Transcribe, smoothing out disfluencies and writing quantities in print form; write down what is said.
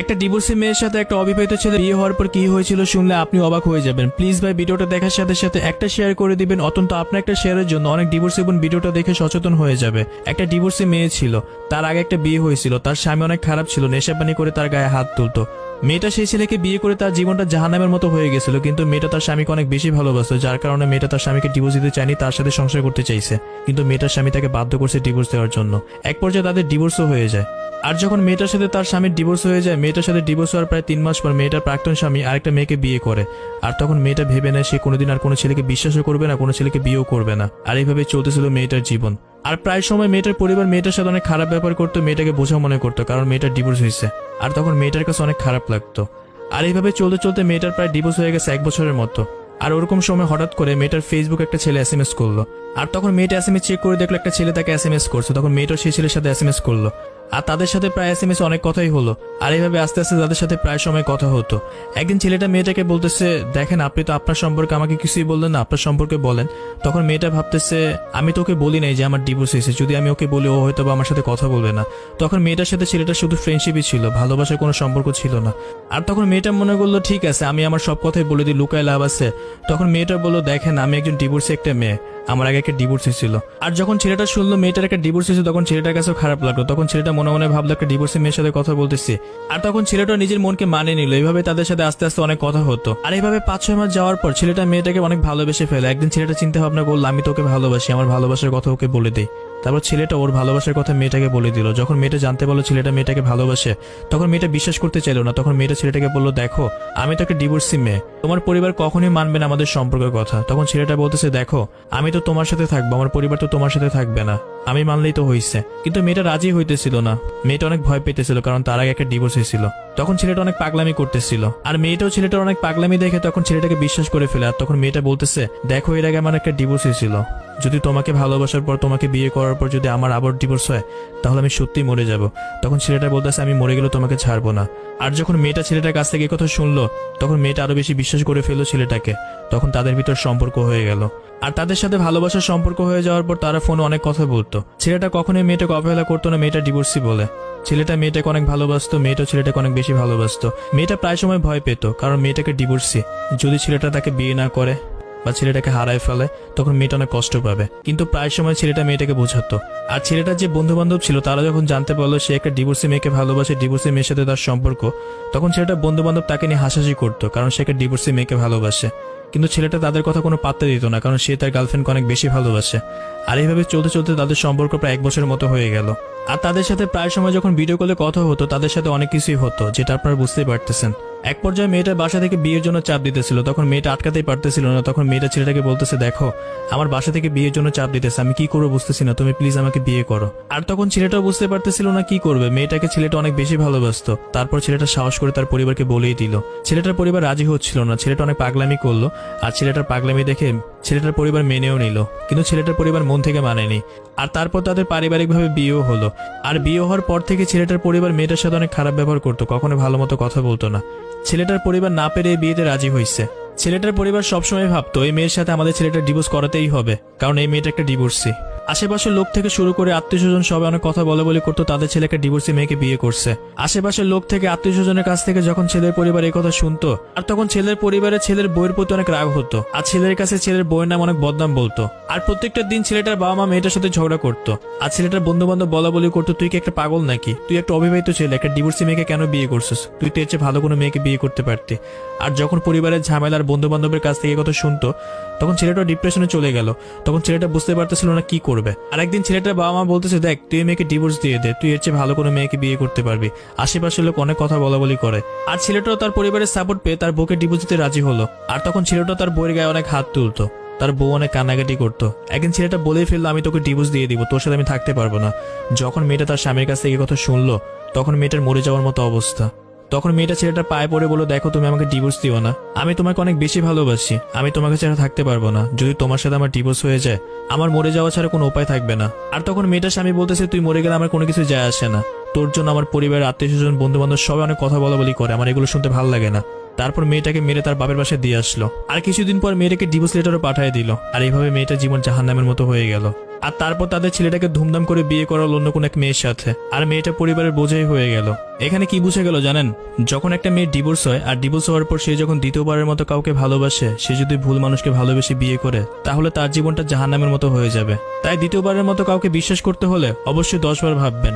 একটা ডিভোর্সি মেয়ের সাথে একটা অবিবাহিত ছেলে বিয়ে হওয়ার পর কি হয়েছিল শুনলে আপনি অবাক হয়ে যাবেন। প্লিজ ভাই ভিডিওটা দেখার সাথে সাথে একটা শেয়ার করে দিবেন, অত্যন্ত আপনার একটা শেয়ারের জন্য অনেক ডিভোর্সি বোন ভিডিওটা দেখে সচেতন হয়ে যাবে। একটা ডিভোর্সি মেয়ে ছিল, তার আগে একটা বিয়ে হয়েছিল, তার স্বামী অনেক খারাপ ছিল, নেশাপানি করে তার গায়ে হাত তুলতো। মেয়েটা সেই ছেলেকে বিয়ে করে তার জীবনটা জাহান্নামের মতো হয়ে গেছিল, কিন্তু মেয়েটা তার স্বামীকে অনেক বেশি ভালোবাসতো, যার কারণে মেয়েটা তার স্বামীকে ডিভোর্স দিতে চায়নি, তার সাথে সংসার করতে চাইছে। কিন্তু মেয়েটার স্বামী তাকে বাধ্য করছে ডিভোর্স দেওয়ার জন্য। এক পর্যায়ে তাদের ডিভোর্সও হয়ে যায়। আর যখন মেয়েটার সাথে তার স্বামীর ডিভোর্স হয়ে যায়, মেয়েটার সাথে ডিভোর্স হওয়ার প্রায় 3 মাস পর মেয়েটার প্রাক্তন স্বামী আরেকটা মেয়েকে বিয়ে করে। আর তখন মেয়েটা ভেবে নেয় সে কোনোদিন আর কোনো ছেলেকে বিশ্বাসও করবে না, কোনো ছেলেকে বিয়েও করবে না। আর এইভাবে চলতেছিল মেয়েটার জীবন। আর প্রায় সময় মেয়েটার পরিবার মেয়েটার সাথে অনেক খারাপ ব্যবহার করতো, মেয়েটাকে বোঝা মনে করতো, কারণ মেয়েটার ডিভোর্স হয়েছে। আর তখন মেয়েটার কাছে অনেক খারাপ লাগতো। আর এইভাবে চলতে চলতে মেয়েটার প্রায় ডিভোর্স হয়ে গেছে 1 বছরের মতো। আর ওরকম সময় হঠাৎ করে মেয়েটার ফেসবুক একটা ছেলে SMS করলো। আর তখন মেয়েটা SMS চেক করে দেখলো একটা ছেলে তাকে SMS করছে। তখন মেয়েটাও সেই ছেলের সাথে SMS করলো। আর তাদের সাথে প্রায় SMS অনেক কথাই হলো। আর এইভাবে আস্তে আস্তে তাদের সাথে প্রায় সময় কথা হতো। একদিন ছেলেটা মেয়েটাকে বলতেছে, দেখেন আপনি তো আপনার সম্পর্কে আমাকে কিছুই বললেন না, আপনার সম্পর্কে বলেন। তখন মেয়েটা ভাবতেছে, আমি তো ওকে বলি নাই যে আমার ডিভোর্স হয়েছে, যদি আমি ওকে বলি ও হয়তো আমার সাথে কথা বলবে না। তখন মেয়েটার সাথে ছেলেটা শুধু ফ্রেন্ডশিপই ছিল, ভালোবাসার কোনো সম্পর্ক ছিল না। আর তখন মেয়েটা মনে করলো ঠিক আছে আমি আমার সব কথাই বলে দিই, লুকায় লাভ আছে। তখন মেয়েটা বললো, দেখেন আমি একজন ডিভোর্সি একটা মেয়ে, আমার আগে একটা ডিভোর্স হয়েছিল। আর যখন ছেলেটা শুনলো মেয়েটার একটা ডিভোর্স হয়েছে, তখন ছেলেটার কাছেও খারাপ লাগলো। তখন ছেলেটা মনে মনে ভাবলো একটা ডিভোর্সি মেয়ের সাথে কথা বলতেছি। আর তখন ছেলেটা নিজের মনকে মানে নিল। এইভাবে তাদের সাথে আস্তে আস্তে অনেক কথা হতো। আর এইভাবে 5-6 মাস যাওয়ার পর ছেলেটা মেয়েটাকে অনেক ভালোবেসে ফেলে। একদিন ছেলেটা চিন্তা ভাবনা করলো আমি তোকে ভালোবাসি, আমার ভালোবাসার কথা ওকে বলে দিই। তারপর ছেলেটা ওর ভালোবাসার কথা মেয়েটাকে বলে দিল। যখন মেয়েটা জানতে পারলো ছেলেটা মেয়েটাকে ভালোবাসে, তখন মেয়েটা বিশ্বাস করতে চাইলো না। তখন মেয়েটা ছেলেটাকে বললো, দেখো আমি তো একটা ডিভোর্সি মেয়ে, তোমার পরিবার কখনোই মানবে না আমাদের সম্পর্কের কথা। তখন ছেলেটা বলতেছে, দেখো আমি তো তোমার সাথে থাকবো, আমার পরিবার তো তোমার সাথে থাকবে না, আমি মানলেই তো হইছে। কিন্তু মেয়েটা রাজি হইতেছিল না। মেয়েটা অনেক ভয় পেতেছিল, কারণ তার আগে একটা ডিভোর্স হয়েছিল। তখন ছেলেটা অনেক পাগলামি করতেছিল। আর মেয়েটাও ছেলেটার অনেক পাগলামি দেখে তখন ছেলেটাকে বিশ্বাস করে ফেলে। আর তখন মেয়েটা বলতেছে, দেখো এর আগে আমার একটা ডিভোর্স হয়েছিল, যদি তোমাকে ভালোবাসার পর তোমাকে বিয়ে করার পর যদি আমার আবার ডিভোর্স হয় তাহলে আমি সত্যিই মরে যাব। তখন ছেলেটা বলতেছে, আমি মরে গেলে তোমাকে ছাড়বো না। আর যখন মেয়েটা ছেলেটার কাছ থেকে কথা শুনলো, তখন মেয়েটা আরো বেশি বিশ্বাস করে ফেললো ছেলেটাকে। তখন তাদের ভিতর সম্পর্ক হয়ে গেল। আর তাদের সাথে ভালোবাসার সম্পর্ক হয়ে যাওয়ার পর তারা ফোনে অনেক কথা বলতো। ছেলেটা কখনোই মেয়েটাকে অবহেলা করতো না, মেয়েটা ডিভোর্সি বলে। ছেলেটা মেয়েটাকে অনেক ভালোবাসতো, মেয়েটাও ছেলেটাকে অনেক বেশি ভালোবাসতো। মেয়েটা প্রায় সময় ভয় পেত, কারণ মেয়েটাকে ডিভোর্সি, যদি ছেলেটা তাকে বিয়ে না করে বা ছেলেটাকে হারায় ফেলে তখন মেয়েটা অনেক কষ্ট পাবে। কিন্তু প্রায় সময় ছেলেটা মেয়েটাকে বোঝাতো। আর ছেলেটার যে বন্ধু বান্ধব ছিল তারা যখন জানতে পারলো সে একটা ডিভোর্সি মেয়েকে ভালোবাসে, ডিভোর্সি মেয়ের সাথে তার সম্পর্ক, তখন ছেলেটা বন্ধু বান্ধব তাকে নিয়ে হাসাহাসি করতো, কারণ সে একটা ডিভোর্সি মেয়েকে ভালোবাসে। কিন্তু ছেলেটা তাদের কথা কোনো পাত্তা দিত না, কারণ সে তার গার্লফ্রেন্ডকে অনেক বেশি ভালোবাসে। আর এইভাবে চলতে চলতে তাদের সম্পর্ক প্রায় 1 বছরের মতো হয়ে গেল। আর তাদের সাথে প্রায় সময় যখন ভিডিও কলে কথা হতো তাদের সাথে অনেক কিছুই হতো, যেটা আপনারা বুঝতেই পারতেছেন। এক পর্যায়ে মেয়েটার বাসা থেকে বিয়ের জন্য চাপ দিতেছিল, তখন মেয়েটা আটকাতেই পারতেছিল না। তখন মেয়েটা ছেলেটাকে বলতেছে, দেখো আমার বাসা থেকে বিয়ের জন্য চাপ দিতেছে, আমি কি করবো বুঝতেছি না, তুমি প্লিজ আমাকে বিয়ে করো। আর তখন ছেলেটাও বুঝতে পারতেছিল না কি করবে। মেয়েটাকে ছেলেটা অনেক বেশি ভালোবাসতো। তারপর ছেলেটা সাহস করে তার পরিবারকে বলেই দিল। ছেলেটার পরিবার রাজি হচ্ছিল না, ছেলেটা অনেক পাগলামি করলো। আর ছেলেটার পাগলামি দেখে ছেলেটার পরিবার মেনেও নিল, কিন্তু ছেলেটার পরিবার মন থেকে মানেনি। আর তারপর তাদের পারিবারিকভাবে বিয়েও হলো। আর বিয়ে হওয়ার পর থেকে ছেলেটার পরিবার মেয়েটার সাথে অনেক খারাপ ব্যবহার করতো, কখনো ভালো মতো কথা বলতো না। ছেলেটার পরিবার না পেরে এই বিয়েতে রাজি হয়েছে। ছেলেটার পরিবার সবসময় ভাবতো এই মেয়ের সাথে আমাদের ছেলেটার ডিভোর্স করাতেই হবে, কারণ এই মেয়েটা একটা ডিভোর্সি। আশেপাশের লোক থেকে শুরু করে আত্মীয় স্বজন সবাই অনেক কথা বলে বলে করতো তাদের ছেলেকে ডিভোর্সি মেয়েকে বিয়ে করছে। আশেপাশের লোক থেকে আত্মীয় স্বজনের কাছ থেকে যখন ছেলের পরিবার এই কথা শুনতো, আর তখন ছেলের পরিবারে ছেলের বউয়ের প্রতি অনেক রাগ হতো। আর ছেলের কাছে ছেলের বউয়ের নাম অনেক বদনাম বলতো। আর প্রত্যেকটা দিন ছেলেটার বাবা মা মেয়েটার সাথে ঝগড়া করতো। আর ছেলেটার বন্ধু বান্ধব বলা বলি করতো, তুই কি একটা পাগল নাকি, তুই একটা অবিবাহিত ছেলে, একটা ডিভোর্সি মেয়েকে কেন বিয়ে করছিস, তুই তো এর চেয়ে ভালো কোনো মেয়েকে বিয়ে করতে পারতি। আর যখন পরিবারের ঝামেলার বন্ধু বান্ধবের কাছ থেকে কথা শুনতো তখন ছেলেটা ডিপ্রেশনে চলে গেল। তখন ছেলেটা বুঝতে পারতেছিল না কি করবে। আর একদিন ছেলেটার বাবা মা বলতেছে, দেখ তুই মেয়েকে ডিভোর্স দিয়ে দে, তুই এর চেয়ে ভালো কোনো মেয়েকে বিয়ে করতে পারবি। আশেপাশের লোক অনেক কথা বলা বলি করে। আর ছেলেটাও তার পরিবারের সাপোর্ট পেয়ে তার বউকে ডিভোর্স দিতে রাজি হলো। আর তখন ছেলেটা তার বউয়ের গায়ে অনেক হাত তুলতো, তার বউ অনেক কান্নাকাটি করতো। একদিন ছেলেটা বলেই ফেললো, আমি তোকে ডিভোর্স দিয়ে দিব, তোর সাথে আমি থাকতে পারবো না। যখন মেয়েটা তার স্বামীর কাছ থেকে কথা শুনলো তখন মেয়েটার মরে যাওয়ার মতো অবস্থা। তখন মেয়েটা ছেলেটার পায়ে পড়ে বলল, দেখো তুমি আমাকে ডিভোর্স দিও না, আমি তোমাকে অনেক বেশি ভালোবাসি, আমি তোমাকে ছাড়া থাকতে পারবো না। যদি তোমার সাথে আমার ডিভোর্স হয়ে যায় আমার মরে যাওয়া ছাড়া কোনো উপায় থাকবে না। আর তখন মেয়েটার স্বামী বলতেছে, তুই মরে গেলে আমার কোনো কিছু যায় আসে না, তোর জন্য আমার পরিবারের আত্মীয় স্বজন বন্ধু বান্ধব সবাই অনেক কথা বলা বলি করে, আমার এগুলো শুনতে ভালো লাগে না। তারপর মেয়েটাকে মেরে তার বাপের বাসায় দিয়ে আসলো, আর কিছুদিন পর মেয়েটাকে ডিভোর্স লেটারও পাঠিয়ে দিল, আর এইভাবে মেয়েটার জীবন জাহান্নামের মতো হয়ে গেল। আর তারপর তাদের ছেলেটাকে ধুমধাম করে বিয়ে করাল অন্য কোন এক মেয়ের সাথে, আর মেয়েটা পরিবারের বোঝাই হয়ে গেল। এখানে কি বুঝে গেল জানেন? যখন একটা মেয়ের ডিভোর্স হয় আর ডিভোর্স হওয়ার পর সে যখন দ্বিতীয়বারের মতো কাউকে ভালোবাসে, সে যদি ভুল মানুষকে ভালোবেসে বিয়ে করে তাহলে তার জীবনটা জাহান্নামের মতো হয়ে যাবে। তাই দ্বিতীয়বারের মতো কাউকে বিশ্বাস করতে হলে অবশ্যই 10 বার ভাববেন।